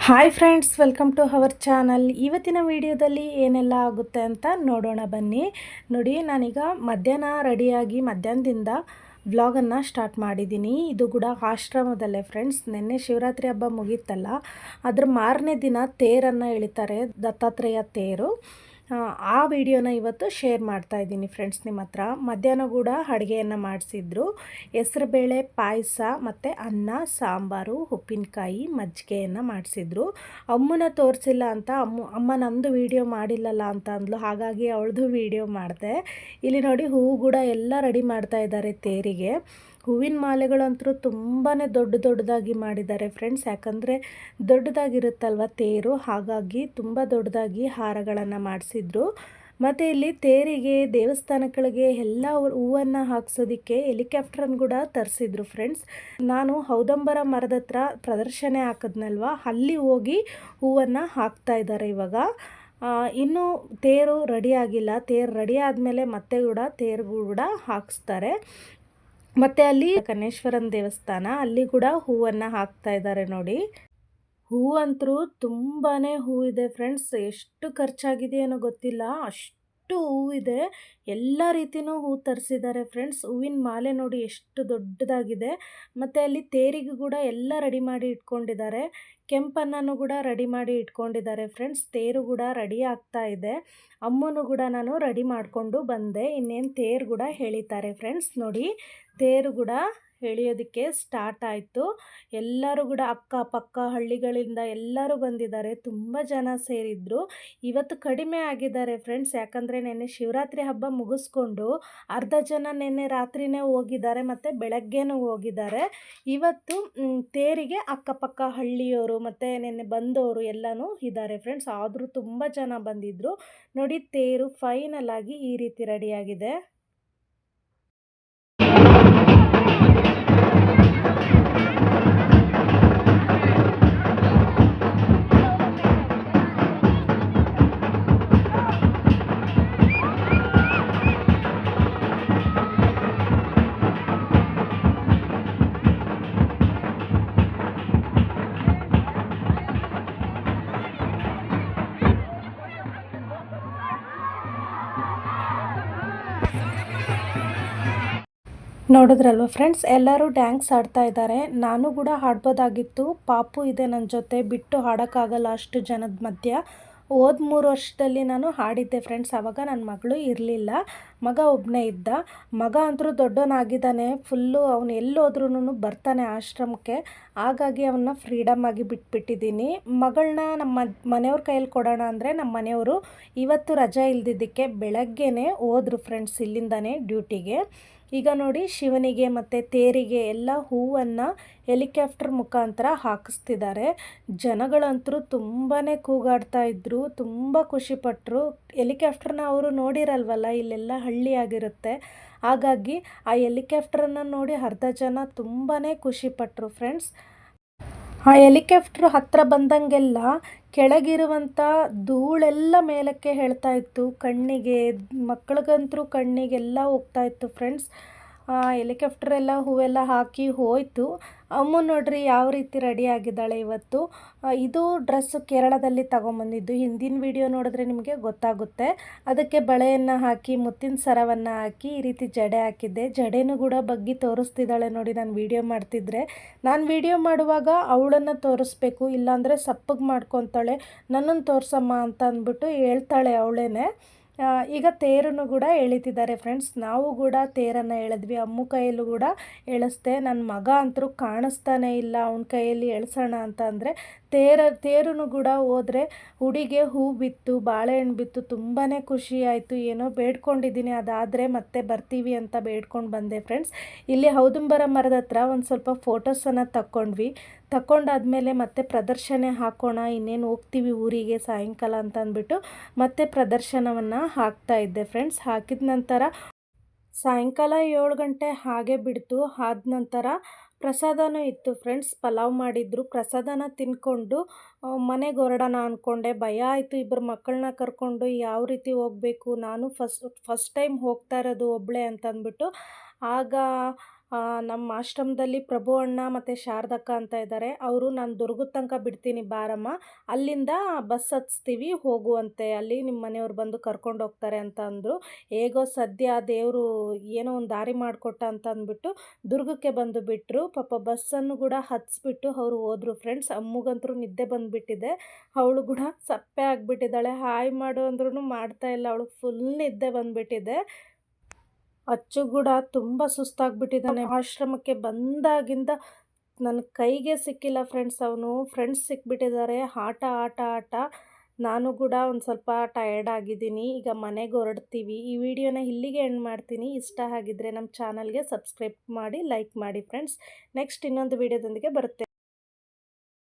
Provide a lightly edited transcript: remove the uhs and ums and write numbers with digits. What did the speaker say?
Hi friends, welcome to our channel. ಇವತ್ತಿನ ವಿಡಿಯೋದಲ್ಲಿ ಏನೆಲ್ಲ ಆಗುತ್ತೆ ಅಂತ ನೋಡೋಣ ಬನ್ನಿ. ನೋಡಿ, ನಾನೀಗ ಮಧ್ಯಾಹ್ನ ರೆಡಿಯಾಗಿ ಮಧ್ಯಾಹ್ನದಿಂದ ವ್ಲಾಗನ್ನು ಸ್ಟಾರ್ಟ್ ಮಾಡಿದ್ದೀನಿ. ಇದು ಕೂಡ ಆಶ್ರಮದಲ್ಲೇ ಫ್ರೆಂಡ್ಸ್. ನಿನ್ನೆ ಶಿವರಾತ್ರಿ ಹಬ್ಬ ಮುಗೀತಲ್ಲ, ಅದ್ರ ಮಾರನೇ ದಿನ ತೇರನ್ನು ಎಳಿತಾರೆ, ದತ್ತಾತ್ರೇಯ ತೇರು. ಆ ವಿಡಿಯೋನ ಇವತ್ತು ಶೇರ್ ಮಾಡ್ತಾ ಇದ್ದೀನಿ ಫ್ರೆಂಡ್ಸ್ ನಿಮ್ಮ ಹತ್ರ. ಮಧ್ಯಾಹ್ನ ಕೂಡ ಅಡುಗೆಯನ್ನು ಮಾಡಿಸಿದ್ರು. ಹೆಸರುಬೇಳೆ ಪಾಯಸ ಮತ್ತು ಅನ್ನ, ಸಾಂಬಾರು, ಉಪ್ಪಿನಕಾಯಿ, ಮಜ್ಜಿಗೆಯನ್ನು ಮಾಡಿಸಿದ್ರು. ಅಮ್ಮನ ತೋರಿಸಿಲ್ಲ ಅಂತ ಅಮ್ಮ ನಮ್ಮದು ವೀಡಿಯೋ ಮಾಡಿಲ್ಲಲ್ಲ ಅಂತ ಅಂದ್ಲು. ಹಾಗಾಗಿ ಅವಳದು ವೀಡಿಯೋ ಮಾಡಿದೆ. ಇಲ್ಲಿ ನೋಡಿ, ಹೂವು ಕೂಡ ಎಲ್ಲ ರೆಡಿ ಮಾಡ್ತಾ ಇದ್ದಾರೆ ತೇರಿಗೆ. ಹೂವಿನ ಮಾಲೆಗಳಂತೂ ತುಂಬಾ ದೊಡ್ಡದಾಗಿ ಮಾಡಿದ್ದಾರೆ ಫ್ರೆಂಡ್ಸ್. ಯಾಕಂದರೆ ದೊಡ್ಡದಾಗಿರುತ್ತಲ್ವ ತೇರು, ಹಾಗಾಗಿ ತುಂಬ ದೊಡ್ಡದಾಗಿ ಹಾರಗಳನ್ನು ಮಾಡಿಸಿದ್ರು. ಮತ್ತು ಇಲ್ಲಿ ತೇರಿಗೆ, ದೇವಸ್ಥಾನಗಳಿಗೆ ಎಲ್ಲ ಹೂವನ್ನು ಹಾಕ್ಸೋದಕ್ಕೆ ಹೆಲಿಕಾಪ್ಟ್ರನ್ನು ಕೂಡ ತರಿಸಿದ್ರು ಫ್ರೆಂಡ್ಸ್. ನಾನು ಔದಂಬರ ಮರದ ಹತ್ರ ಪ್ರದರ್ಶನ ಹಾಕಿದ್ನಲ್ವ, ಅಲ್ಲಿ ಹೋಗಿ ಹೂವನ್ನು ಹಾಕ್ತಾ ಇದ್ದಾರೆ ಇವಾಗ. ಇನ್ನೂ ತೇರು ರೆಡಿ ಆಗಿಲ್ಲ. ತೇರು ರೆಡಿ ಆದಮೇಲೆ ಮತ್ತೆ ಕೂಡ ತೇರು ಕೂಡ ಹಾಕಿಸ್ತಾರೆ. ಮತ್ತು ಅಲ್ಲಿ ಕನ್ನೇಶ್ವರನ ದೇವಸ್ಥಾನ, ಅಲ್ಲಿ ಕೂಡ ಹೂವನ್ನು ಹಾಕ್ತಾ ಇದ್ದಾರೆ ನೋಡಿ. ಹೂವಂತರೂ ತುಂಬಾ ಹೂವಿದೆ ಫ್ರೆಂಡ್ಸ್. ಎಷ್ಟು ಖರ್ಚಾಗಿದೆ ಏನೋ ಗೊತ್ತಿಲ್ಲ, ಅಷ್ಟು ಹೂವಿದೆ. ಎಲ್ಲ ರೀತಿಯೂ ಹೂ ತರಿಸಿದ್ದಾರೆ ಫ್ರೆಂಡ್ಸ್. ಹೂವಿನ ಮಾಲೆ ನೋಡಿ ಎಷ್ಟು ದೊಡ್ಡದಾಗಿದೆ. ಮತ್ತು ಅಲ್ಲಿ ತೇರಿಗೂ ಕೂಡ ಎಲ್ಲ ರೆಡಿ ಮಾಡಿ ಇಟ್ಕೊಂಡಿದ್ದಾರೆ. ಕೆಂಪನ್ನೂ ಕೂಡ ರೆಡಿ ಮಾಡಿ ಇಟ್ಕೊಂಡಿದ್ದಾರೆ ಫ್ರೆಂಡ್ಸ್. ತೇರು ಕೂಡ ರೆಡಿ ಆಗ್ತಾ ಇದೆ. ಅಮ್ಮನೂ ಕೂಡ ನಾನು ರೆಡಿ ಮಾಡಿಕೊಂಡು ಬಂದೆ. ಇನ್ನೇನು ತೇರು ಕೂಡ ಎಳಿತಾರೆ ಫ್ರೆಂಡ್ಸ್. ನೋಡಿ, ತೇರು ಕೂಡ ಎಳೆಯೋದಕ್ಕೆ ಸ್ಟಾರ್ಟ್ ಆಯಿತು. ಎಲ್ಲರೂ ಕೂಡ ಅಕ್ಕಪಕ್ಕ ಹಳ್ಳಿಗಳಿಂದ ಎಲ್ಲರೂ ಬಂದಿದ್ದಾರೆ. ತುಂಬ ಜನ ಸೇರಿದ್ರು. ಇವತ್ತು ಕಡಿಮೆ ಆಗಿದ್ದಾರೆ ಫ್ರೆಂಡ್ಸ್. ಯಾಕಂದರೆ ನೆನ್ನೆ ಶಿವರಾತ್ರಿ ಹಬ್ಬ ಮುಗಿಸ್ಕೊಂಡು ಅರ್ಧ ಜನ ನೆನ್ನೆ ರಾತ್ರಿನೇ ಹೋಗಿದ್ದಾರೆ, ಮತ್ತು ಬೆಳಗ್ಗೆನೂ ಹೋಗಿದ್ದಾರೆ. ಇವತ್ತು ತೇರಿಗೆ ಅಕ್ಕಪಕ್ಕ ಹಳ್ಳಿಯವರು ಮತ್ತು ನೆನ್ನೆ ಬಂದವರು ಎಲ್ಲನೂ ಇದ್ದಾರೆ ಫ್ರೆಂಡ್ಸ್. ಆದರೂ ತುಂಬ ಜನ ಬಂದಿದ್ದರು ನೋಡಿ. ತೇರು ಫೈನಲ್ ಆಗಿ ಈ ರೀತಿ ರೆಡಿಯಾಗಿದೆ. ನೋಡಿದ್ರಲ್ವ ಫ್ರೆಂಡ್ಸ್, ಎಲ್ಲರೂ ಡ್ಯಾನ್ಸ್ ಆಡ್ತಾ ಇದ್ದಾರೆ. ನಾನು ಕೂಡ ಹಾಡ್ಬೋದಾಗಿತ್ತು. ಪಾಪು ಇದೆ ನನ್ನ ಜೊತೆ, ಬಿಟ್ಟು ಹಾಡೋಕ್ಕಾಗಲ್ಲ ಅಷ್ಟು ಜನದ ಮಧ್ಯ. ಹೋದ 3 ವರ್ಷದಲ್ಲಿ ನಾನು ಹಾಡಿದ್ದೆ ಫ್ರೆಂಡ್ಸ್. ಆವಾಗ ನನ್ನ ಮಗಳು ಇರಲಿಲ್ಲ, ಮಗ ಒಬ್ಬನೇ ಇದ್ದ. ಮಗ ಅಂತೂ ದೊಡ್ಡವನಾಗಿದ್ದಾನೆ, ಫುಲ್ಲು ಅವನು ಎಲ್ಲೋದ್ರೂ ಬರ್ತಾನೆ ಆಶ್ರಮಕ್ಕೆ. ಹಾಗಾಗಿ ಅವನ್ನ ಫ್ರೀಡಮ್ ಆಗಿ ಬಿಟ್ಬಿಟ್ಟಿದ್ದೀನಿ. ಮಗಳನ್ನ ನಮ್ಮ ಮನೆಯವ್ರ ಕೈಯಲ್ಲಿ ಕೊಡೋಣ ಅಂದರೆ ನಮ್ಮ ಮನೆಯವರು ಇವತ್ತು ರಜೆ ಇಲ್ದಿದ್ದಕ್ಕೆ ಬೆಳಗ್ಗೆನೇ ಹೋದ್ರು ಫ್ರೆಂಡ್ಸ್, ಇಲ್ಲಿಂದನೇ ಡ್ಯೂಟಿಗೆ. ಈಗ ನೋಡಿ, ಶಿವನಿಗೆ ಮತ್ತು ತೇರಿಗೆ ಎಲ್ಲ ಹೂವನ್ನು ಹೆಲಿಕಾಪ್ಟರ್ ಮುಖಾಂತರ ಹಾಕಿಸ್ತಿದ್ದಾರೆ. ಜನಗಳಂತರೂ ತುಂಬಾ ಕೂಗಾಡ್ತಾ ಇದ್ದರು, ತುಂಬ ಖುಷಿಪಟ್ಟರು. ಹೆಲಿಕಾಪ್ಟರ್ನ ಅವರು ನೋಡಿರಲ್ವಲ್ಲ, ಇಲ್ಲೆಲ್ಲ ಹಳ್ಳಿ ಆಗಿರುತ್ತೆ. ಹಾಗಾಗಿ ಆ ಹೆಲಿಕಾಪ್ಟರನ್ನು ನೋಡಿ ಅರ್ಧ ಜನ ತುಂಬಾ ಖುಷಿಪಟ್ಟರು ಫ್ರೆಂಡ್ಸ್. ಆ ಹೆಲಿಕಾಪ್ಟ್ರು ಹತ್ತಿರ ಬಂದಂಗೆಲ್ಲ ಕೆಳಗಿರುವಂಥ ಧೂಳೆಲ್ಲ ಮೇಲಕ್ಕೆ ಹೇಳ್ತಾ ಇತ್ತು. ಕಣ್ಣಿಗೆ, ಮಕ್ಕಳಿಗಂತೂ ಕಣ್ಣಿಗೆಲ್ಲ ಹೋಗ್ತಾ ಇತ್ತು ಫ್ರೆಂಡ್ಸ್. ಹೆಲಿಕಾಪ್ಟ್ರೆಲ್ಲ ಹೂವೆಲ್ಲ ಹಾಕಿ ಹೋಯಿತು. ಅಮ್ಮ ನೋಡ್ರಿ ಯಾವ ರೀತಿ ರೆಡಿ ಆಗಿದ್ದಾಳೆ ಇವತ್ತು. ಇದು ಡ್ರೆಸ್ಸು ಕೇರಳದಲ್ಲಿ ತಗೊಂಬಂದಿದ್ದು. ಹಿಂದಿನ ವಿಡಿಯೋ ನೋಡಿದ್ರೆ ನಿಮಗೆ ಗೊತ್ತಾಗುತ್ತೆ. ಅದಕ್ಕೆ ಬಳೆಯನ್ನು ಹಾಕಿ, ಮುತ್ತಿನ ಸರವನ್ನು ಹಾಕಿ, ಈ ರೀತಿ ಜಡೆ ಹಾಕಿದ್ದೆ. ಜಡೆನೂ ಕೂಡ ಬಗ್ಗಿ ತೋರಿಸ್ತಿದ್ದಾಳೆ ನೋಡಿ. ನಾನು ವೀಡಿಯೋ ಮಾಡ್ತಿದ್ರೆ, ನಾನು ವೀಡಿಯೋ ಮಾಡುವಾಗ ಅವಳನ್ನು ತೋರಿಸ್ಬೇಕು, ಇಲ್ಲಾಂದರೆ ಸಪ್ಪಗೆ ಮಾಡ್ಕೊತಾಳೆ. ನನ್ನನ್ನು ತೋರಿಸಮ್ಮ ಅಂತ ಅಂದ್ಬಿಟ್ಟು ಹೇಳ್ತಾಳೆ ಅವಳೇನೆ. ಈಗ ತೇರನ್ನು ಕೂಡ ಎಳಿತಿದ್ದಾರೆ ಫ್ರೆಂಡ್ಸ್. ನಾವು ಕೂಡ ತೇರನ್ನು ಎಳೆದ್ವಿ. ಅಮ್ಮ ಕೈಯಲ್ಲೂ ಕೂಡ ಎಳಿಸ್ದೆ. ನನ್ನ ಮಗ ಅಂತೂ ಕಾಣಿಸ್ತಾನೆ ಇಲ್ಲ, ಅವನ ಕೈಯಲ್ಲಿ ಎಳ್ಸೋಣ ಅಂತ ಅಂದರೆ ತೇರೂ ಕೂಡ ಹೋದರೆ ಹುಡಿಗೆ ಹೂ ಬಿತ್ತು, ಬಾಳೆಹಣ್ಣು ಬಿತ್ತು. ತುಂಬಾ ಖುಷಿ ಆಯಿತು. ಏನೋ ಬೇಡ್ಕೊಂಡಿದ್ದೀನಿ, ಅದಾದರೆ ಮತ್ತೆ ಬರ್ತೀವಿ ಅಂತ ಬೇಡ್ಕೊಂಡು ಬಂದೆ ಫ್ರೆಂಡ್ಸ್. ಇಲ್ಲಿ ಔದಂಬರ ಮರದ ಹತ್ರ ಒಂದು ಸ್ವಲ್ಪ ಫೋಟೋಸನ್ನು ತಗೊಂಡಾದ್ಮೇಲೆ ಮತ್ತೆ ಪ್ರದರ್ಶನ ಹಾಕೋಣ, ಇನ್ನೇನು ಹೋಗ್ತೀವಿ ಊರಿಗೆ ಸಾಯಂಕಾಲ ಅಂತ ಅಂದ್ಬಿಟ್ಟು ಮತ್ತೆ ಪ್ರದರ್ಶನವನ್ನು ಹಾಕ್ತಾ ಇದ್ದೆ ಫ್ರೆಂಡ್ಸ್. ಹಾಕಿದ ನಂತರ ಸಾಯಂಕಾಲ 7 ಗಂಟೆ ಹಾಗೆ ಬಿಡ್ತು. ಆದ ನಂತರ ಪ್ರಸಾದನೂ ಇತ್ತು ಫ್ರೆಂಡ್ಸ್. ಪಲಾವ್ ಮಾಡಿದ್ರು. ಪ್ರಸಾದನ ತಿನ್ಕೊಂಡು ಮನೆಗೆ ಹೊರಡೋಣ ಅಂದ್ಕೊಂಡೆ. ಭಯ ಆಯಿತು, ಇಬ್ಬರು ಮಕ್ಕಳನ್ನ ಕರ್ಕೊಂಡು ಯಾವ ರೀತಿ ಹೋಗಬೇಕು. ನಾನು ಫಸ್ಟ್ ಟೈಮ್ ಹೋಗ್ತಾ ಇರೋದು ಒಬ್ಬಳೇ ಅಂತ ಅಂದ್ಬಿಟ್ಟು. ಆಗ ನಮ್ಮ ಆಶ್ರಮದಲ್ಲಿ ಪ್ರಭು ಅಣ್ಣ ಮತ್ತು ಶಾರದಕ್ಕ ಅಂತ ಇದ್ದಾರೆ. ಅವರು ನಾನು ದುರ್ಗದ ತನಕ ಬಿಡ್ತೀನಿ ಬಾರಮ್ಮ, ಅಲ್ಲಿಂದ ಬಸ್ ಹತ್ಸ್ತೀವಿ ಹೋಗುವಂತೆ, ಅಲ್ಲಿ ನಿಮ್ಮ ಮನೆಯವ್ರು ಬಂದು ಕರ್ಕೊಂಡು ಹೋಗ್ತಾರೆ ಅಂತ ಅಂದರು. ಹೇಗೋ ಸದ್ಯ ದೇವರು ಏನೋ ಒಂದು ದಾರಿ ಮಾಡಿಕೊಟ್ಟ ಅಂತ ಅಂದ್ಬಿಟ್ಟು ದುರ್ಗಕ್ಕೆ ಬಂದು ಬಿಟ್ಟರು. ಪಾಪ ಬಸ್ಸನ್ನು ಕೂಡ ಹತ್ಸ್ಬಿಟ್ಟು ಅವರು ಹೋದರು ಫ್ರೆಂಡ್ಸ್. ಅಮ್ಮಗಂತೂ ನಿದ್ದೆ ಬಂದುಬಿಟ್ಟಿದೆ. ಅವಳು ಕೂಡ ಸಪ್ಪೆ ಆಗಿಬಿಟ್ಟಿದ್ದಾಳೆ. ಹಾಯ್ ಮಾಡು ಅಂದ್ರೂ ಮಾಡ್ತಾ ಇಲ್ಲ, ಅವಳು ಫುಲ್ ನಿದ್ದೆ ಬಂದುಬಿಟ್ಟಿದೆ. ಅಚ್ಚು ಕೂಡ ತುಂಬ ಸುಸ್ತಾಗ್ಬಿಟ್ಟಿದ್ದಾನೆ. ಆಶ್ರಮಕ್ಕೆ ಬಂದಾಗಿಂದ ನನ್ನ ಕೈಗೆ ಸಿಕ್ಕಿಲ್ಲ ಫ್ರೆಂಡ್ಸ್. ಅವನು ಫ್ರೆಂಡ್ಸ್ ಸಿಕ್ಬಿಟ್ಟಿದ್ದಾರೆ. ಆಟ ಆಟ ಆಟ ನಾನು ಕೂಡ ಒಂದು ಸ್ವಲ್ಪ ಟಯರ್ಡ್ ಆಗಿದ್ದೀನಿ. ಈಗ ಮನೆಗೆ ಹೊರಡ್ತೀವಿ. ಈ ವಿಡಿಯೋನ ಇಲ್ಲಿಗೆ ಎಂಡ್ ಮಾಡ್ತೀನಿ. ಇಷ್ಟ ಆಗಿದ್ದರೆ ನಮ್ಮ ಚಾನಲ್ಗೆ ಸಬ್ಸ್ಕ್ರೈಬ್ ಮಾಡಿ, ಲೈಕ್ ಮಾಡಿ ಫ್ರೆಂಡ್ಸ್. ನೆಕ್ಸ್ಟ್ ಇನ್ನೊಂದು ವಿಡಿಯೋದೊಂದಿಗೆ ಬರುತ್ತೆ.